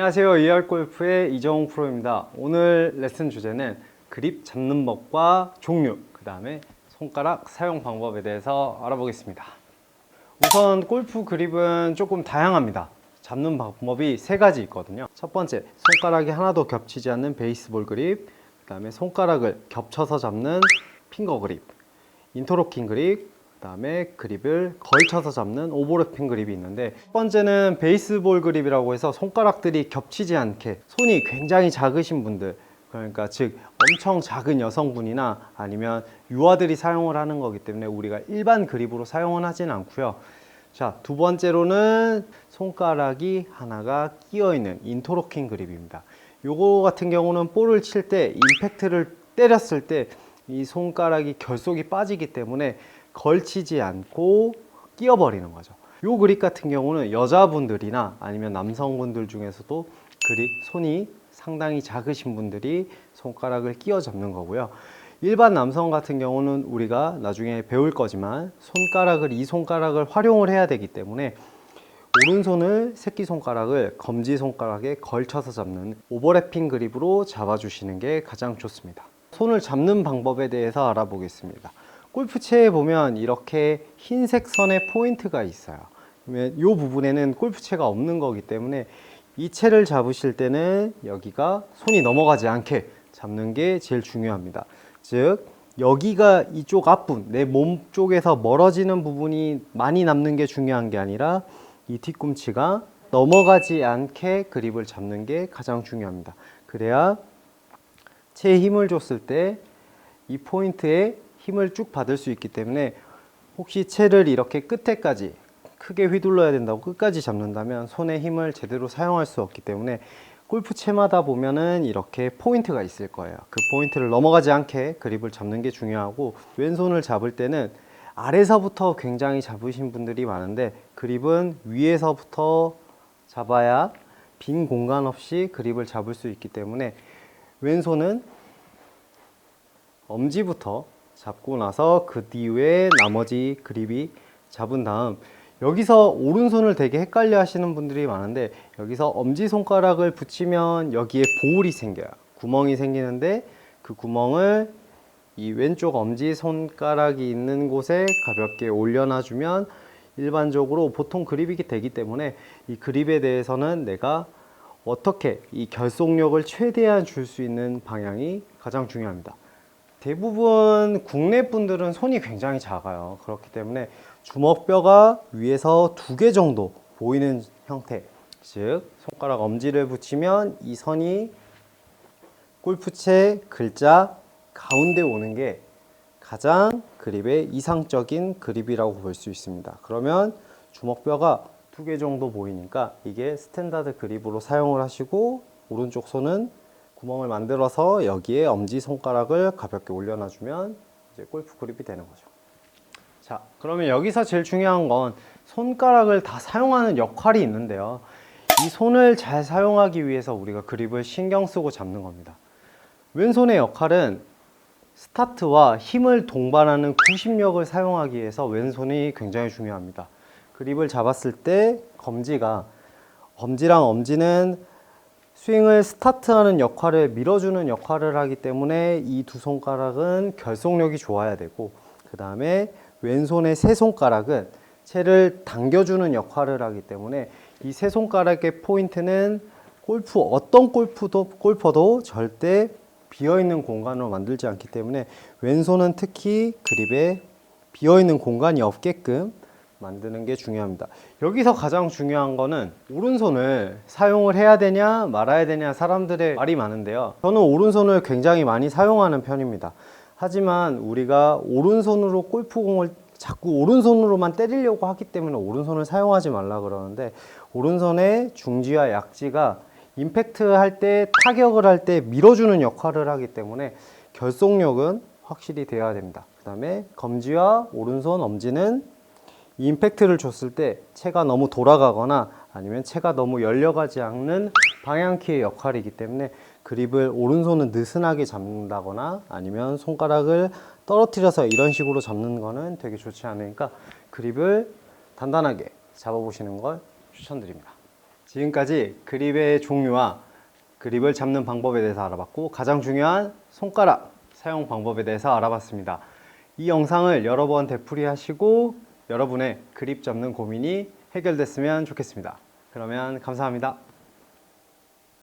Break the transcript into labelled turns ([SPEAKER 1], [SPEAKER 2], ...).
[SPEAKER 1] 안녕하세요. ER골프의 이정웅 프로입니다. 오늘 레슨 주제는 그립 잡는 법과 종류, 그 다음에 손가락 사용 방법에 대해서 알아보겠습니다. 우선 골프 그립은 조금 다양합니다. 잡는 방법이 세 가지 있거든요. 첫 번째, 손가락이 하나도 겹치지 않는 베이스볼 그립, 그 다음에 손가락을 겹쳐서 잡는 핑거 그립, 인터로킹 그립, 그 다음에 그립을 걸쳐서 잡는 오버래핑 그립이 있는데, 첫 번째는 베이스볼 그립이라고 해서 손가락들이 겹치지 않게, 손이 굉장히 작으신 분들, 그러니까 즉 엄청 작은 여성분이나 아니면 유아들이 사용을 하는 거기 때문에 우리가 일반 그립으로 사용은 하진 않고요. 자, 두 번째로는 손가락이 하나가 끼어 있는 인터로킹 그립입니다. 요거 같은 경우는 볼을 칠 때 임팩트를 때렸을 때 이 손가락이 결속이 빠지기 때문에 걸치지 않고 끼어버리는 거죠. 요 그립 같은 경우는 여자분들이나 아니면 남성분들 중에서도 손이 상당히 작으신 분들이 손가락을 끼워 잡는 거고요. 일반 남성 같은 경우는 우리가 나중에 배울 거지만 이 손가락을 활용을 해야 되기 때문에 오른손을 새끼손가락을 검지손가락에 걸쳐서 잡는 오버래핑 그립으로 잡아주시는 게 가장 좋습니다. 손을 잡는 방법에 대해서 알아보겠습니다. 골프채에 보면 이렇게 흰색 선의 포인트가 있어요. 이 부분에는 골프채가 없는 거기 때문에 이 채를 잡으실 때는 여기가 손이 넘어가지 않게 잡는 게 제일 중요합니다. 즉 여기가 이쪽 앞부분, 내 몸 쪽에서 멀어지는 부분이 많이 남는 게 중요한 게 아니라 이 뒤꿈치가 넘어가지 않게 그립을 잡는 게 가장 중요합니다. 그래야 채에 힘을 줬을 때 이 포인트에 힘을 쭉 받을 수 있기 때문에, 혹시 채를 이렇게 끝에까지 크게 휘둘러야 된다고 끝까지 잡는다면 손에 힘을 제대로 사용할 수 없기 때문에 골프채마다 보면은 이렇게 포인트가 있을 거예요. 그 포인트를 넘어가지 않게 그립을 잡는 게 중요하고, 왼손을 잡을 때는 아래서부터 굉장히 잡으신 분들이 많은데 그립은 위에서부터 잡아야 빈 공간 없이 그립을 잡을 수 있기 때문에 왼손은 엄지부터 잡고 나서 그 뒤에 나머지 그립이 잡은 다음, 여기서 오른손을 되게 헷갈려 하시는 분들이 많은데 여기서 엄지손가락을 붙이면 여기에 보울이 생겨요. 구멍이 생기는데 그 구멍을 이 왼쪽 엄지손가락이 있는 곳에 가볍게 올려놔 주면 일반적으로 보통 그립이 되기 때문에 이 그립에 대해서는 내가 어떻게 이 결속력을 최대한 줄 수 있는 방향이 가장 중요합니다. 대부분 국내 분들은 손이 굉장히 작아요. 그렇기 때문에 주먹뼈가 위에서 2개 정도 보이는 형태, 즉 손가락 엄지를 붙이면 이 선이 골프채 글자 가운데 오는 게 가장 그립의 이상적인 그립이라고 볼 수 있습니다. 그러면 주먹뼈가 2개 정도 보이니까 이게 스탠다드 그립으로 사용을 하시고, 오른쪽 손은 구멍을 만들어서 여기에 엄지손가락을 가볍게 올려놔주면 이제 골프 그립이 되는 거죠. 자, 그러면 여기서 제일 중요한 건 손가락을 다 사용하는 역할이 있는데요. 이 손을 잘 사용하기 위해서 우리가 그립을 신경 쓰고 잡는 겁니다. 왼손의 역할은 스타트와 힘을 동반하는 구심력을 사용하기 위해서 왼손이 굉장히 중요합니다. 그립을 잡았을 때 검지랑 엄지는 스윙을 스타트하는 역할을 밀어주는 역할을 하기 때문에 이 두 손가락은 결속력이 좋아야 되고, 그 다음에 왼손의 세 손가락은 채를 당겨주는 역할을 하기 때문에 이 세 손가락의 포인트는 어떤 골퍼도 절대 비어있는 공간으로 만들지 않기 때문에 왼손은 특히 그립에 비어있는 공간이 없게끔 만드는 게 중요합니다. 여기서 가장 중요한 거는 오른손을 사용을 해야 되냐 말아야 되냐 사람들의 말이 많은데요. 저는 오른손을 굉장히 많이 사용하는 편입니다. 하지만 우리가 오른손으로 골프공을 자꾸 오른손으로만 때리려고 하기 때문에 오른손을 사용하지 말라 그러는데, 오른손의 중지와 약지가 임팩트 할 때, 타격을 할 때 밀어주는 역할을 하기 때문에 결속력은 확실히 돼야 됩니다. 그 다음에 검지와 오른손 엄지는 임팩트를 줬을 때 채가 너무 돌아가거나 아니면 채가 너무 열려가지 않는 방향키의 역할이기 때문에 그립을 오른손은 느슨하게 잡는다거나 아니면 손가락을 떨어뜨려서 이런 식으로 잡는 거는 되게 좋지 않으니까 그립을 단단하게 잡아보시는 걸 추천드립니다. 지금까지 그립의 종류와 그립을 잡는 방법에 대해서 알아봤고 가장 중요한 손가락 사용 방법에 대해서 알아봤습니다. 이 영상을 여러 번 되풀이하시고 여러분의 그립 잡는 고민이 해결됐으면 좋겠습니다. 그러면 감사합니다.